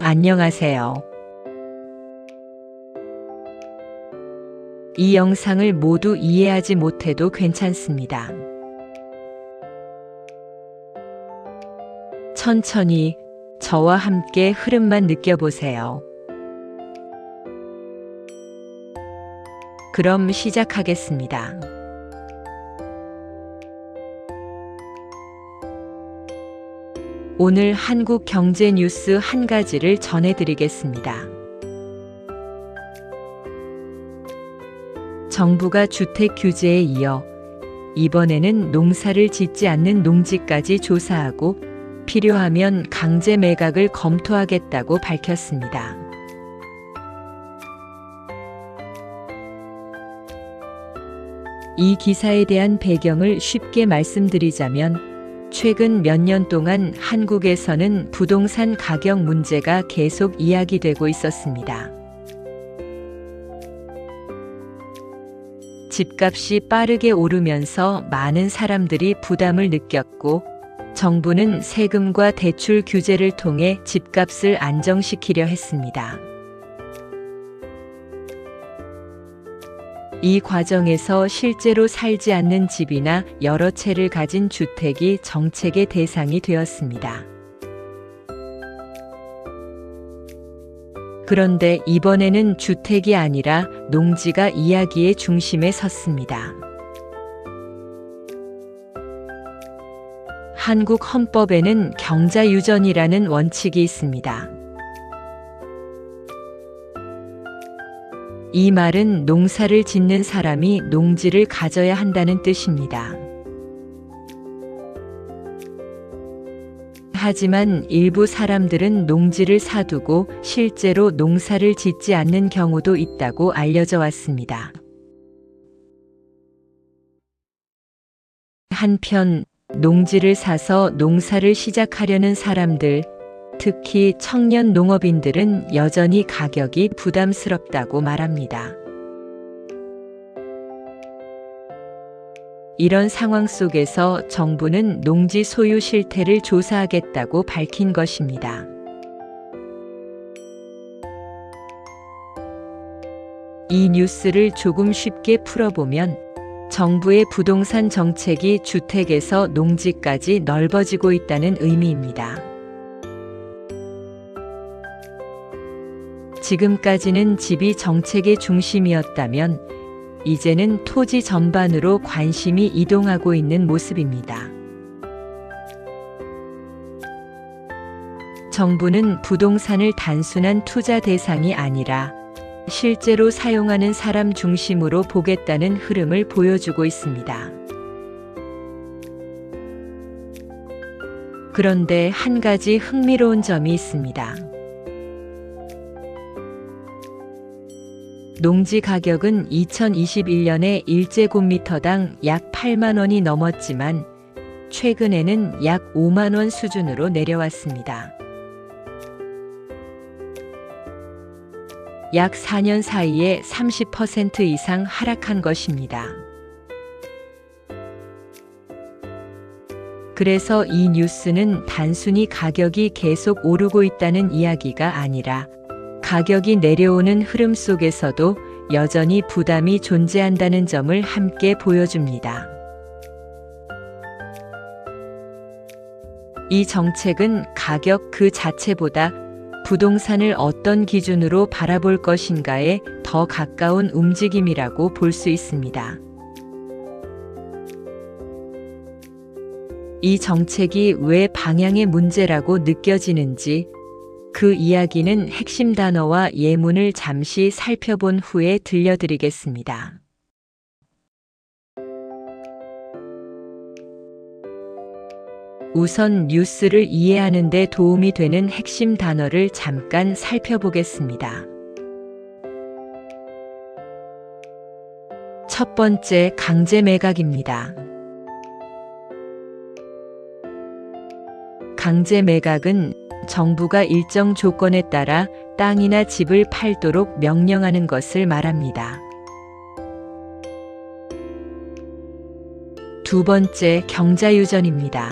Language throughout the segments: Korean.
안녕하세요. 이 영상을 모두 이해하지 못해도 괜찮습니다. 천천히 저와 함께 흐름만 느껴보세요. 그럼 시작하겠습니다. 오늘 한국 경제 뉴스 한 가지를 전해드리겠습니다. 정부가 주택 규제에 이어 이번에는 농사를 짓지 않는 농지까지 조사하고 필요하면 강제 매각을 검토하겠다고 밝혔습니다. 이 기사에 대한 배경을 쉽게 말씀드리자면 최근 몇 년 동안 한국에서는 부동산 가격 문제가 계속 이야기되고 있었습니다. 집값이 빠르게 오르면서 많은 사람들이 부담을 느꼈고 정부는 세금과 대출 규제를 통해 집값을 안정시키려 했습니다. 이 과정에서 실제로 살지 않는 집이나 여러 채를 가진 주택이 정책의 대상이 되었습니다. 그런데 이번에는 주택이 아니라 농지가 이야기의 중심에 섰습니다. 한국 헌법에는 경자유전이라는 원칙이 있습니다. 이 말은 농사를 짓는 사람이 농지를 가져야 한다는 뜻입니다. 하지만 일부 사람들은 농지를 사두고 실제로 농사를 짓지 않는 경우도 있다고 알려져 왔습니다. 한편 농지를 사서 농사를 시작하려는 사람들, 특히 청년 농업인들은 여전히 가격이 부담스럽다고 말합니다. 이런 상황 속에서 정부는 농지 소유 실태를 조사하겠다고 밝힌 것입니다. 이 뉴스를 조금 쉽게 풀어보면 정부의 부동산 정책이 주택에서 농지까지 넓어지고 있다는 의미입니다. 지금까지는 집이 정책의 중심이었다면 이제는 토지 전반으로 관심이 이동하고 있는 모습입니다. 정부는 부동산을 단순한 투자 대상이 아니라 실제로 사용하는 사람 중심으로 보겠다는 흐름을 보여주고 있습니다. 그런데 한 가지 흥미로운 점이 있습니다. 농지 가격은 2021년에 1제곱미터당 약 8만 원이 넘었지만 최근에는 약 5만 원 수준으로 내려왔습니다. 약 4년 사이에 30% 이상 하락한 것입니다. 그래서 이 뉴스는 단순히 가격이 계속 오르고 있다는 이야기가 아니라 가격이 내려오는 흐름 속에서도 여전히 부담이 존재한다는 점을 함께 보여줍니다. 이 정책은 가격 그 자체보다 부동산을 어떤 기준으로 바라볼 것인가에 더 가까운 움직임이라고 볼 수 있습니다. 이 정책이 왜 방향의 문제라고 느껴지는지 그 이야기는 핵심 단어와 예문을 잠시 살펴본 후에 들려드리겠습니다. 우선 뉴스를 이해하는 데 도움이 되는 핵심 단어를 잠깐 살펴보겠습니다. 첫 번째, 강제 매각입니다. 강제 매각은 정부가 일정 조건에 따라 땅이나 집을 팔도록 명령하는 것을 말합니다. 두 번째, 경자유전입니다.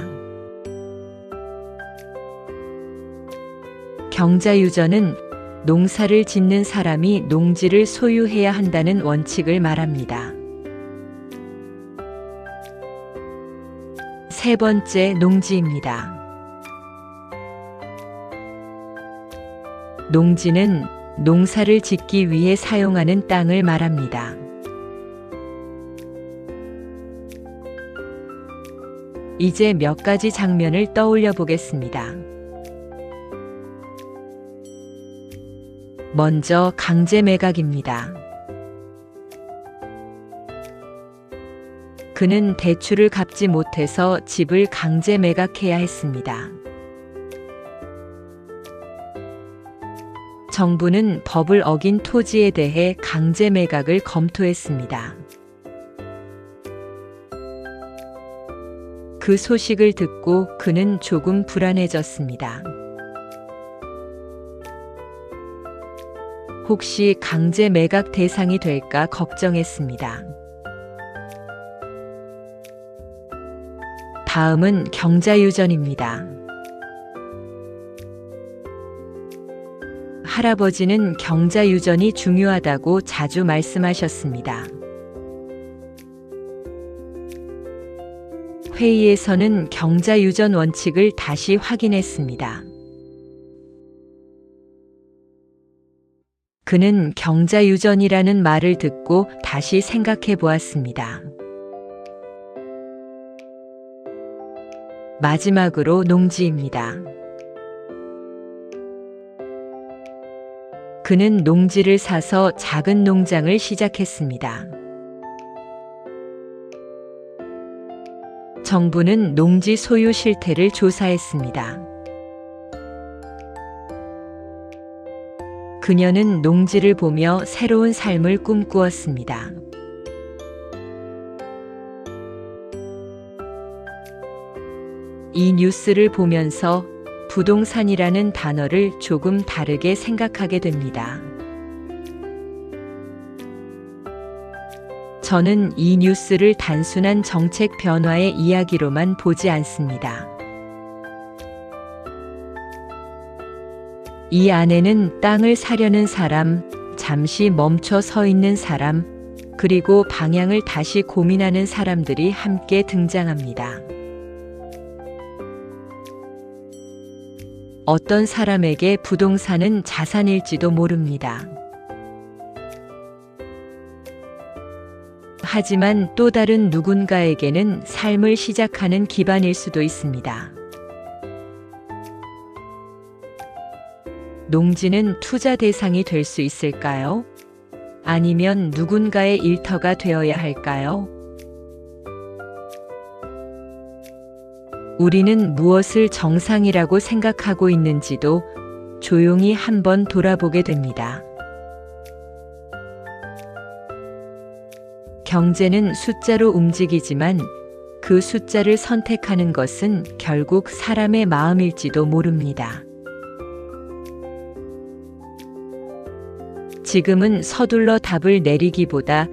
경자유전은 농사를 짓는 사람이 농지를 소유해야 한다는 원칙을 말합니다. 세 번째, 농지입니다. 농지는 농사를 짓기 위해 사용하는 땅을 말합니다. 이제 몇 가지 장면을 떠올려 보겠습니다. 먼저 강제 매각입니다. 그는 대출을 갚지 못해서 집을 강제 매각해야 했습니다. 정부는 법을 어긴 토지에 대해 강제 매각을 검토했습니다. 그 소식을 듣고 그는 조금 불안해졌습니다. 혹시 강제 매각 대상이 될까 걱정했습니다. 다음은 경자유전입니다. 할아버지는 경자유전이 중요하다고 자주 말씀하셨습니다. 회의에서는 경자유전 원칙을 다시 확인했습니다. 그는 경자유전이라는 말을 듣고 다시 생각해 보았습니다. 마지막으로 농지입니다. 그는 농지를 사서 작은 농장을 시작했습니다. 정부는 농지 소유 실태를 조사했습니다. 그녀는 농지를 보며 새로운 삶을 꿈꾸었습니다. 이 뉴스를 보면서 부동산이라는 단어를 조금 다르게 생각하게 됩니다. 저는 이 뉴스를 단순한 정책 변화의 이야기로만 보지 않습니다. 이 안에는 땅을 사려는 사람, 잠시 멈춰 서 있는 사람, 그리고 방향을 다시 고민하는 사람들이 함께 등장합니다. 어떤 사람에게 부동산은 자산일지도 모릅니다. 하지만 또 다른 누군가에게는 삶을 시작하는 기반일 수도 있습니다. 농지는 투자 대상이 될 수 있을까요? 아니면 누군가의 일터가 되어야 할까요? 우리는 무엇을 정상이라고 생각하고 있는지도 조용히 한번 돌아보게 됩니다. 경제는 숫자로 움직이지만 그 숫자를 선택하는 것은 결국 사람의 마음일지도 모릅니다. 지금은 서둘러 답을 내리기보다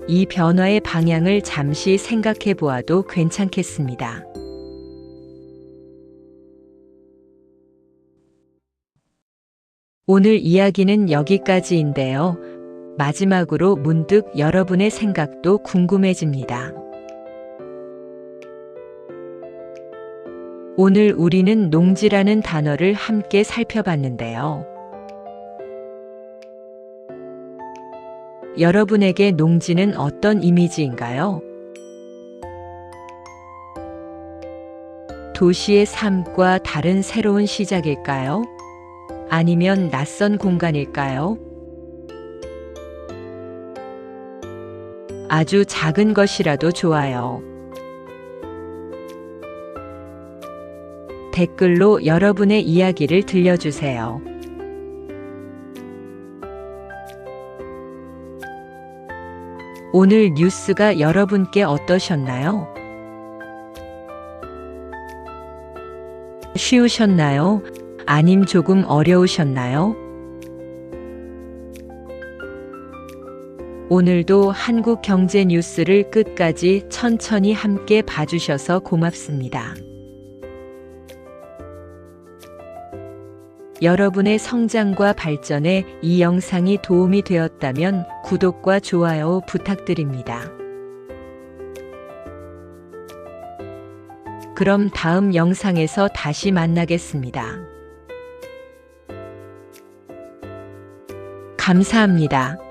이 변화의 방향을 잠시 생각해 보아도 괜찮겠습니다. 오늘 이야기는 여기까지인데요. 마지막으로 문득 여러분의 생각도 궁금해집니다. 오늘 우리는 농지라는 단어를 함께 살펴봤는데요. 여러분에게 농지는 어떤 이미지인가요? 도시의 삶과 다른 새로운 시작일까요? 아니면 낯선 공간일까요? 아주 작은 것이라도 좋아요. 댓글로 여러분의 이야기를 들려주세요. 오늘 뉴스가 여러분께 어떠셨나요? 쉬우셨나요? 아님 조금 어려우셨나요? 오늘도 한국 경제 뉴스를 끝까지 천천히 함께 봐주셔서 고맙습니다. 여러분의 성장과 발전에 이 영상이 도움이 되었다면 구독과 좋아요 부탁드립니다. 그럼 다음 영상에서 다시 만나겠습니다. 감사합니다.